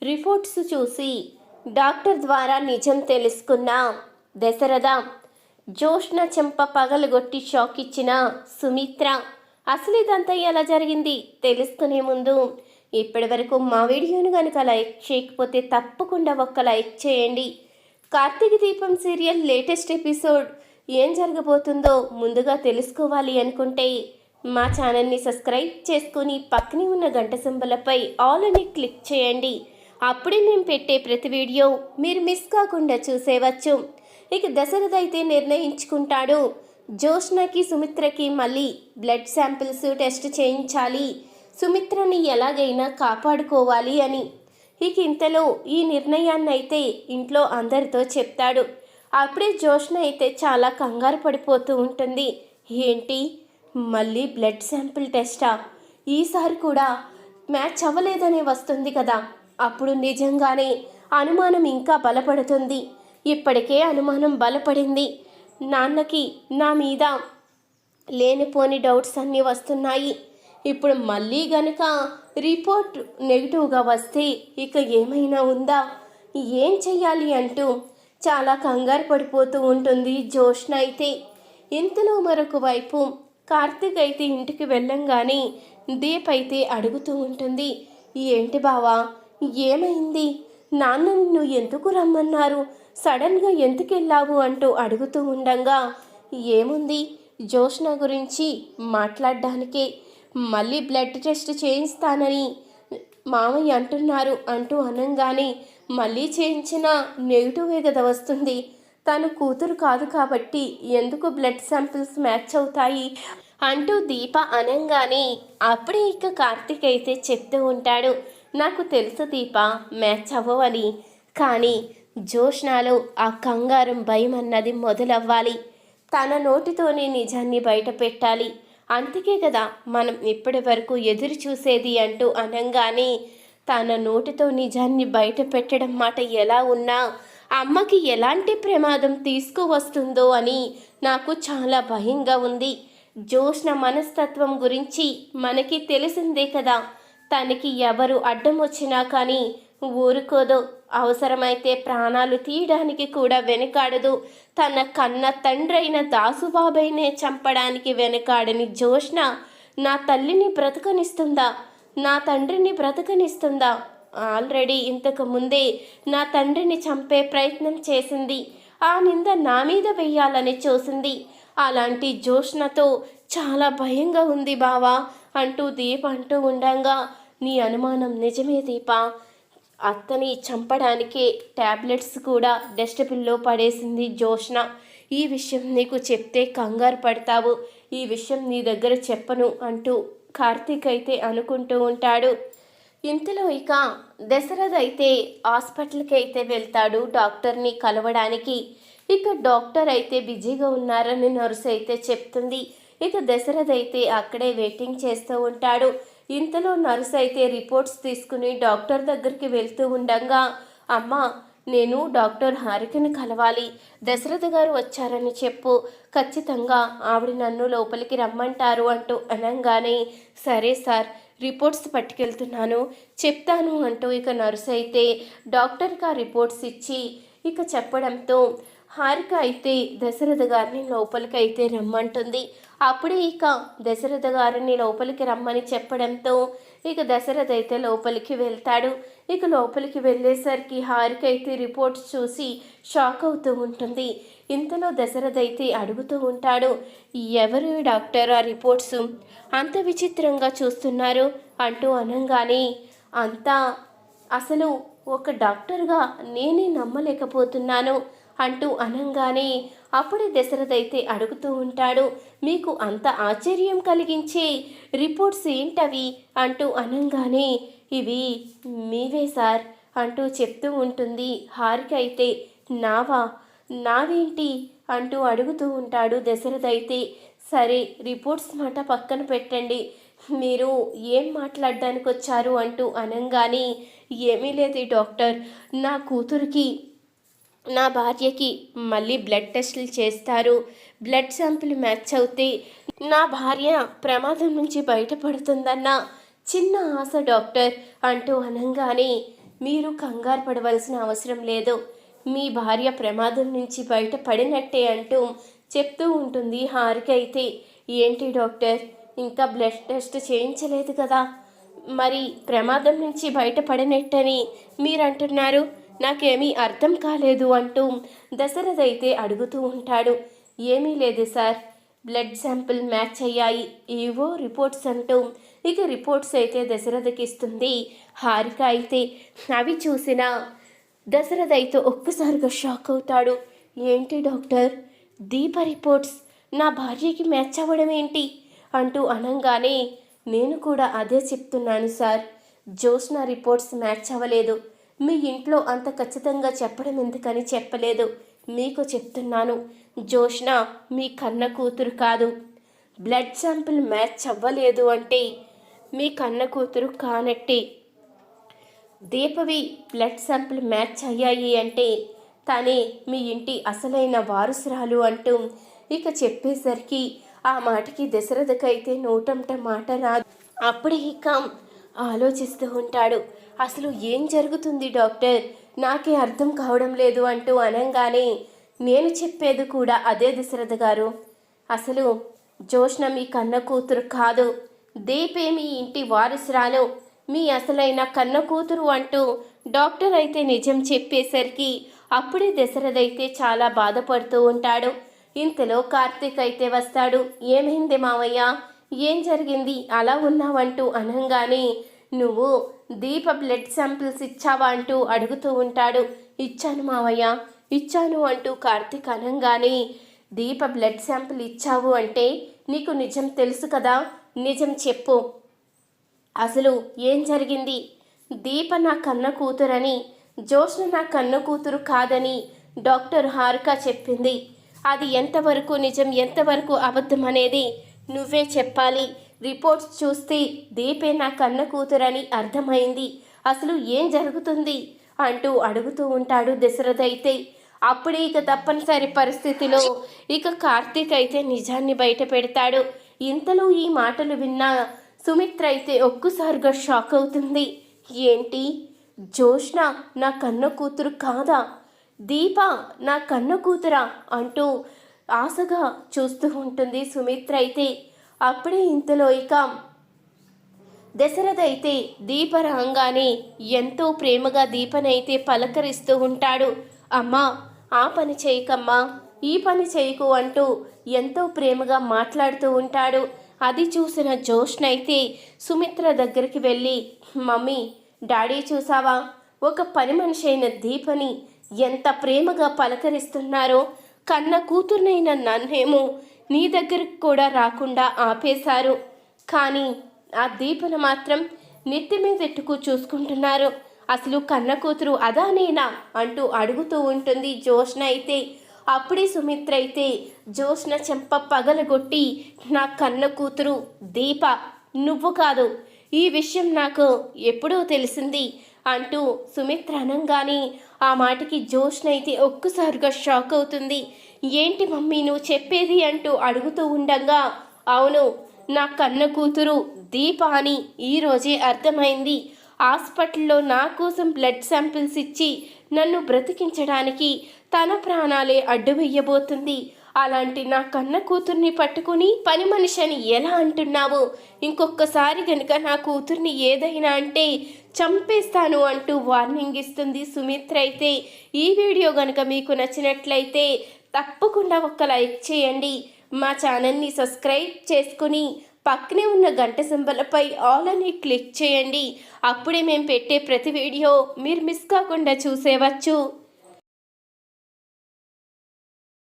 Reports చూసి doctor ద్వారా నిజం తెలుసుకున్న దశరథ, జోష్న చెంప పగలగొట్టి షాక్ ఇచ్చిన సుమిత్ర. అసలు ఇదంతా ఎలా జరిగింది తెలుసుకునే ముందు ఇప్పటి వరకు మా వీడియోను కనుక లైక్ చేయకపోతే తప్పకుండా ఒక్క లైక్ చేయండి. కార్తీక దీపం సీరియల్ లేటెస్ట్ ఎపిసోడ్ ఏం జరగబోతుందో ముందుగా తెలుసుకోవాలి అనుకుంటే మా ఛానల్ని సబ్స్క్రైబ్ చేసుకుని పక్కనే ఉన్న గంట సింబలపై ఆల్ అని క్లిక్ చేయండి. అప్పుడే మేము పెట్టే ప్రతి వీడియో మీరు మిస్ కాకుండా చూసేవచ్చు. ఇక దశరథ అయితే నిర్ణయించుకుంటాడు, జోష్నకి సుమిత్రకి మళ్ళీ బ్లడ్ శాంపిల్స్ టెస్ట్ చేయించాలి, సుమిత్రని ఎలాగైనా కాపాడుకోవాలి అని. ఇక ఇంతలో ఈ నిర్ణయాన్ని అయితే ఇంట్లో అందరితో చెప్తాడు. అప్పుడే జోష్న అయితే చాలా కంగారు పడిపోతూ ఉంటుంది. ఏంటి, మళ్ళీ బ్లడ్ శాంపిల్ టెస్టా? ఈసారి కూడా మ్యాచ్ అవ్వలేదనే వస్తుంది కదా. అప్పుడు నిజంగానే అనుమానం ఇంకా బలపడుతుంది. ఇప్పటికే అనుమానం బలపడింది. నాన్నకి నా మీద లేనిపోని డౌట్స్ అన్నీ వస్తున్నాయి. ఇప్పుడు మళ్ళీ గనుక రిపోర్ట్ నెగిటివ్గా వస్తే ఇక ఏమైనా ఉందా, ఏం చెయ్యాలి అంటూ చాలా కంగారు పడిపోతూ ఉంటుంది జోష్న అయితే. ఇంతలో మరొక వైపు కార్తీక్ అయితే ఇంటికి వెళ్ళంగానే దీప్ అయితే అడుగుతూ ఉంటుంది, ఏంటి బావా, ఏమైంది, నాన్న నిన్ను ఎందుకు రమ్మన్నారు, సడన్గా ఎందుకు వెళ్ళావు అంటూ అడుగుతూ ఉండంగా, ఏముంది జోష్న గురించి మాట్లాడడానికే, మళ్ళీ బ్లడ్ టెస్ట్ చేయిస్తానని మామయ్య అంటున్నారు అంటూ అనంగానే, మళ్ళీ చేయించిన నెగిటివే కదా వస్తుంది, తను కూతురు కాదు కాబట్టి ఎందుకు బ్లడ్ శాంపిల్స్ మ్యాచ్ అవుతాయి అంటూ దీప అనంగానే అప్పుడే ఇక కార్తీక్ అయితే చెప్తూ ఉంటాడు, నాకు తెలుసు దీప మ్యాచ్ అవ్వవని, కానీ జోష్నాలో ఆ కంగారం భయం అన్నది మొదలవ్వాలి. తన నోటితోనే నిజాన్ని బయట పెట్టాలి. అందుకే కదా మనం ఇప్పటి వరకు ఎదురు చూసేది అంటూ అనంగానే, తన నోటితో నిజాన్ని బయట పెట్టడం మాట ఎలా ఉన్నా అమ్మకి ఎలాంటి ప్రమాదం తీసుకువస్తుందో అని నాకు చాలా భయంగా ఉంది. జోష్న మనస్తత్వం గురించి మనకి తెలిసిందే కదా. తనకి ఎవరు అడ్డం వచ్చినా కానీ ఊరుకోదు. అవసరమైతే ప్రాణాలు తీయడానికి కూడా వెనకాడదు. తన కన్న తండ్రైన దాసుబాబైనే చంపడానికి వెనకాడని జోష్న నా తల్లిని బ్రతకనిస్తుందా, నా తండ్రిని బ్రతకనిస్తుందా? ఆల్రెడీ ఇంతకు ముందే నా తండ్రిని చంపే ప్రయత్నం చేసింది. ఆ నింద నా మీద వెయ్యాలని చూసింది. అలాంటి జోష్నతో చాలా భయంగా ఉంది బావా అంటూ దీప అంటూ ఉండంగా, నీ అనుమానం నిజమే దీప, అత్తని చంపడానికే ట్యాబ్లెట్స్ కూడా డస్ట్బిన్లో పడేసింది జోష్న. ఈ విషయం నీకు చెప్తే కంగారు పడతావు, ఈ విషయం నీ దగ్గర చెప్పను అంటూ కార్తీక్ అయితే అనుకుంటూ ఉంటాడు. ఇంతలో ఇక దశరథ్ అయితే హాస్పిటల్కి అయితే వెళ్తాడు డాక్టర్ని కలవడానికి. ఇక డాక్టర్ అయితే బిజీగా ఉన్నారని నర్స్ అయితే చెప్తుంది. ఇక దశరథ్ అయితే అక్కడే వెయిటింగ్ చేస్తూ ఉంటాడు. ఇంతలో నర్స్ అయితే రిపోర్ట్స్ తీసుకుని డాక్టర్ దగ్గరికి వెళ్తూ ఉండగా, అమ్మ నేను డాక్టర్ హారికని కలవాలి, దశరథ గారు వచ్చారని చెప్పు, ఖచ్చితంగా ఆవిడ నన్ను లోపలికి రమ్మంటారు అంటూ అనంగానే, సరే సార్ రిపోర్ట్స్ పట్టుకెళ్తున్నాను చెప్తాను అంటూ ఇక నర్స్ అయితే డాక్టర్కి ఆ రిపోర్ట్స్ ఇచ్చి ఇక చెప్పడంతో హారిక అయితే దశరథ గారిని లోపలికి అయితే రమ్మంటుంది. అప్పుడే ఇక దశరథ గారిని లోపలికి రమ్మని చెప్పడంతో ఇక దశరథ అయితే లోపలికి వెళ్తాడు. ఇక లోపలికి వెళ్ళేసరికి హారిక అయితే రిపోర్ట్స్ చూసి షాక్ అవుతూ ఉంటుంది. ఇంతలో దశరథ అయితే అడుగుతూ ఉంటాడు, ఎవరు డాక్టర్ ఆ రిపోర్ట్స్ అంత విచిత్రంగా చూస్తున్నారు అంటూ అనంగానే, అంతా అసలు ఒక డాక్టర్గా నేనే నమ్మలేకపోతున్నాను అంటూ అనంగానే అప్పుడే దశరథ అయితే అడుగుతూ ఉంటాడు, మీకు అంత ఆశ్చర్యం కలిగించే రిపోర్ట్స్ ఏంటవి అంటూ అనంగానే, ఇవి మీవే సార్ అంటూ చెప్తూ ఉంటుంది. హారిక అయితే నావా, నావేంటి అంటూ అడుగుతూ ఉంటాడు దశరథ అయితే. సరే రిపోర్ట్స్ మాట పక్కన పెట్టండి, మీరు ఏం మాట్లాడడానికి వచ్చారు అంటూ అనంగానే, ఏమీ లేదు డాక్టర్, నా కూతురికి నా భార్యకి మళ్ళీ బ్లడ్ టెస్టులు చేస్తారు, బ్లడ్ శాంపిల్ మ్యాచ్ అవుతే నా భార్య ప్రమాదం నుంచి బయటపడుతుందన్న చిన్న ఆశ డాక్టర్ అంటూ అనంగానే, మీరు కంగారు పడవలసిన అవసరం లేదు. మీ భార్య ప్రమాదం నుంచి బయటపడినట్టే అంటూ చెప్తూ ఉంటుంది హారిక అయితే. ఏంటి డాక్టర్, ఇంకా బ్లడ్ టెస్ట్ చేయించలేదు కదా, మరి ప్రమాదం నుంచి బయటపడినట్టని మీరంటున్నారు, నాకేమీ అర్థం కాలేదు అంటూ దశరథ్ అయితే అడుగుతూ ఉంటాడు. ఏమీ లేదు సార్, బ్లడ్ శాంపిల్ మ్యాచ్ అయ్యాయి, ఏవో రిపోర్ట్స్ అంటూ ఇక రిపోర్ట్స్ అయితే దశరథకి ఇస్తుంది హారిక అయితే. అవి చూసిన దశరథ్ అయితే ఒక్కసారిగా షాక్ అవుతాడు. ఏంటి డాక్టర్, దీప రిపోర్ట్స్ నా భార్యకి మ్యాచ్ అవ్వడం ఏంటి అంటూ అనగానే, నేను కూడా అదే చెప్తున్నాను సార్, జోష్న రిపోర్ట్స్ మ్యాచ్ అవ్వలేదు. మీ ఇంట్లో అంత ఖచ్చితంగా చెప్పడం ఎందుకని చెప్పలేదు. మీకు చెప్తున్నాను, జోష్న మీ కన్న కూతురు కాదు. బ్లడ్ శాంపిల్ మ్యాచ్ అవ్వలేదు అంటే మీ కన్న కూతురు కానట్టే. దీపవి బ్లడ్ శాంపిల్ మ్యాచ్ అయ్యాయి అంటే తనే మీ ఇంటి అసలైన వారసురాలు అంటూ ఇక చెప్పేసరికి ఆ మాటకి దశరథకైతే నోటంట మాట రాదు. అప్పుడే ఇక ఆలోచిస్తూ ఉంటాడు. అసలు ఏం జరుగుతుంది డాక్టర్, నాకే అర్థం కావడం లేదు అంటూ అనగానే, నేను చెప్పేది కూడా అదే దశరథ గారు. అసలు జోష్న మీ కన్న కూతురు కాదు, దీపే మీ ఇంటి వారసురాలు, మీ అసలైన కన్న కూతురు అంటూ డాక్టర్ అయితే నిజం చెప్పేసరికి అప్పుడే దశరథ్ అయితే చాలా బాధపడుతూ ఉంటాడు. ఇంతలో కార్తీక్ అయితే వస్తాడు. ఏమైంది మావయ్య, ఏం జరిగింది అలా ఉన్నావంటూ అనగానే, నువ్వు దీప బ్లడ్ శాంపిల్స్ ఇచ్చావా అంటూ అడుగుతూ ఉంటాడు. ఇచ్చాను మావయ్య, ఇచ్చాను అంటూ కార్తీక్ అనగానే, దీప బ్లడ్ శాంపిల్ ఇచ్చావు అంటే నీకు నిజం తెలుసు కదా, నిజం చెప్పు, అసలు ఏం జరిగింది? దీప నా కన్న కూతురని, జోష్న నా కన్న కూతురు కాదని డాక్టర్ హారిక చెప్పింది. అది ఎంతవరకు నిజం, ఎంతవరకు అబద్ధం అనేది నువ్వే చెప్పాలి. రిపోర్ట్స్ చూస్తే దీపే నా కన్న కూతురని అర్థమైంది. అసలు ఏం జరుగుతుంది అంటూ అడుగుతూ ఉంటాడు దశరథ్ అయితే. అప్పుడే ఇక తప్పనిసరి పరిస్థితిలో ఇక కార్తీక్ అయితే నిజాన్ని బయట పెడతాడు. ఇంతలో ఈ మాటలు విన్న సుమిత్ర అయితే ఒక్కసారిగా షాక్ అవుతుంది. ఏంటి, జోష్న నా కన్న కూతురు కాదా, దీప నా కన్న కూతురా అంటూ ఆశగా చూస్తూ ఉంటుంది సుమిత్ర అయితే. అప్పుడే ఇంతలో ఇక దశరథ్ అయితే దీప రాగానే ఎంతో ప్రేమగా దీపనైతే పలకరిస్తూ ఉంటాడు. అమ్మా, ఆ పని చేయకమ్మా, ఈ పని చేయకు అంటూ ఎంతో ప్రేమగా మాట్లాడుతూ ఉంటాడు. అది చూసిన జోష్న అయితే సుమిత్ర దగ్గరికి వెళ్ళి, మమ్మీ, డాడీ చూసావా, ఒక పని మనిషి అయిన దీపని ఎంత ప్రేమగా పలకరిస్తున్నారో, కన్న కూతుర్నైన నన్నేమో నీ దగ్గరకు కూడా రాకుండా ఆపేశారు, కానీ ఆ దీపను మాత్రం నెత్తి మీదెట్టుకు చూసుకుంటున్నారు. అసలు కన్న కూతురు అదానేనా అంటూ అడుగుతూ ఉంటుంది జోష్న అయితే. అప్పుడే సుమిత్ర అయితే జోష్న చెంప పగలగొట్టి, నా కన్న కూతురు దీప, నువ్వు కాదు, ఈ విషయం నాకు ఎప్పుడో తెలిసింది అంటూ సుమిత్ర అనంగానే ఆ మాటకి జోష్న అయితే ఒక్కసారిగా షాక్ అవుతుంది. ఏంటి మమ్మీ నువ్వు చెప్పేది అంటూ అడుగుతూ ఉండగా, అవును, నా కన్న కూతురు దీప అని ఈరోజే అర్థమైంది. హాస్పిటల్లో నా కోసం బ్లడ్ శాంపిల్స్ ఇచ్చి నన్ను బ్రతికించడానికి తన ప్రాణాలే అడ్డు వెయ్యబోతుంది. అలాంటి నా కన్న కూతుర్ని పట్టుకుని పని మనిషి అని ఎలా అంటున్నావు? ఇంకొకసారి గనుక నా కూతుర్ని ఏదైనా అంటే చంపేస్తాను అంటూ వార్నింగ్ ఇస్తుంది సుమిత్ర అయితే. ఈ వీడియో గనుక మీకు నచ్చినట్లయితే తప్పకుండా ఒక లైక్ చేయండి. మా ఛానల్ని సబ్స్క్రైబ్ చేసుకుని పక్కనే ఉన్న గంట సింబలపై ఆల్ అని క్లిక్ చేయండి. అప్పుడే మేము పెట్టే ప్రతి వీడియో మీరు మిస్ కాకుండా చూసేవచ్చు.